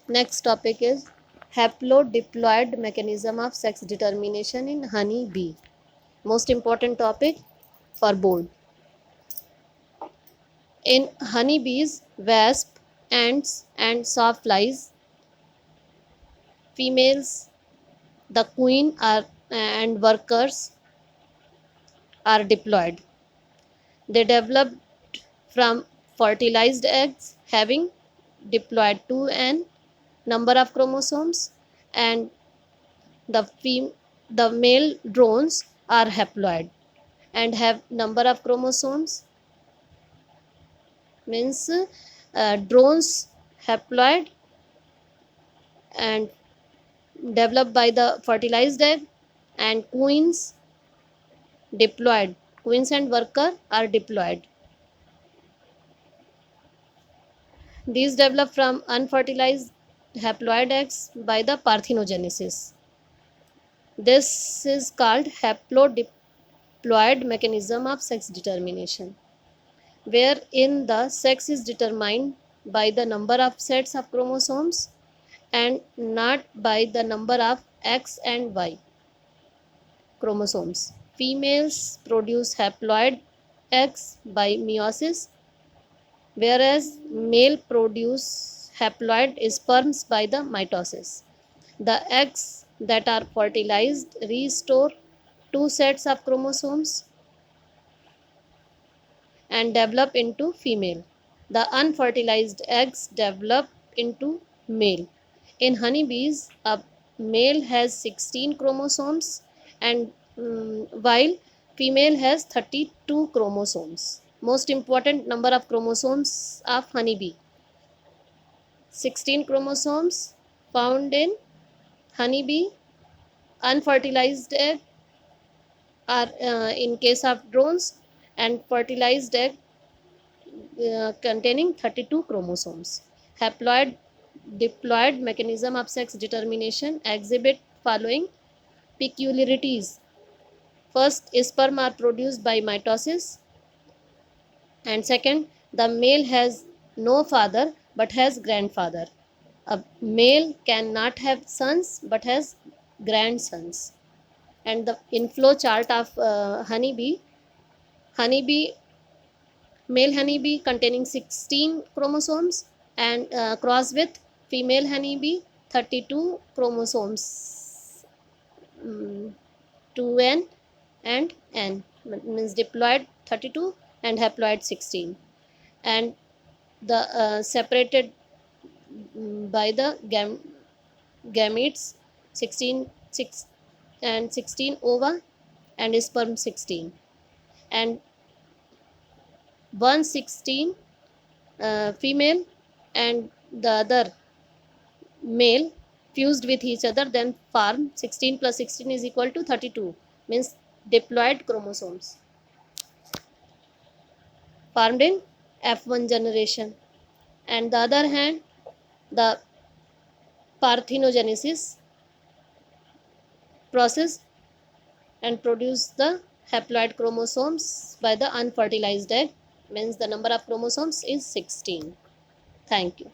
Next topic is haplodiploid mechanism of sex determination in honey bee. Most important topic for board. In honeybees, wasp, ants, and sawflies, females, the queen and workers are diploid. They developed from fertilized eggs having diploid 2n number of chromosomes, and the male drones are haploid and have number of chromosomes, means drones haploid and developed by the fertilized egg, and queens diploid. Queens and worker are diploid. These develop from unfertilized haploid eggs by the parthenogenesis. This is called haplodiploid mechanism of sex determination, wherein the sex is determined by the number of sets of chromosomes and not by the number of X and Y chromosomes. Females produce haploid eggs by meiosis, whereas male produce haploid sperms by the mitosis. The eggs that are fertilized restore two sets of chromosomes and develop into female. The unfertilized eggs develop into male. In honeybees, a male has 16 chromosomes and while female has 32 chromosomes. Most important number of chromosomes of honeybee. 16 chromosomes found in honeybee. Unfertilized egg are in case of drones, and fertilized egg containing 32 chromosomes. Haploid diploid mechanism of sex determination exhibit following peculiarities. First, sperm are produced by mitosis, and second, the male has no father but has grandfather. A male cannot have sons but has grandsons. And the inflow chart of honeybee, male honeybee containing 16 chromosomes and cross with female honeybee 32 chromosomes, 2n and n, means diploid 32 and haploid 16, and the separated by the gametes 16 6 and 16 ova and sperm 16, and 116 female and the other male fused with each other, then form 16 plus 16 is equal to 32, means diploid chromosomes formed in F1 generation. And the other hand, the parthenogenesis process and produce the haploid chromosomes by the unfertilized egg, means the number of chromosomes is 16. Thank you.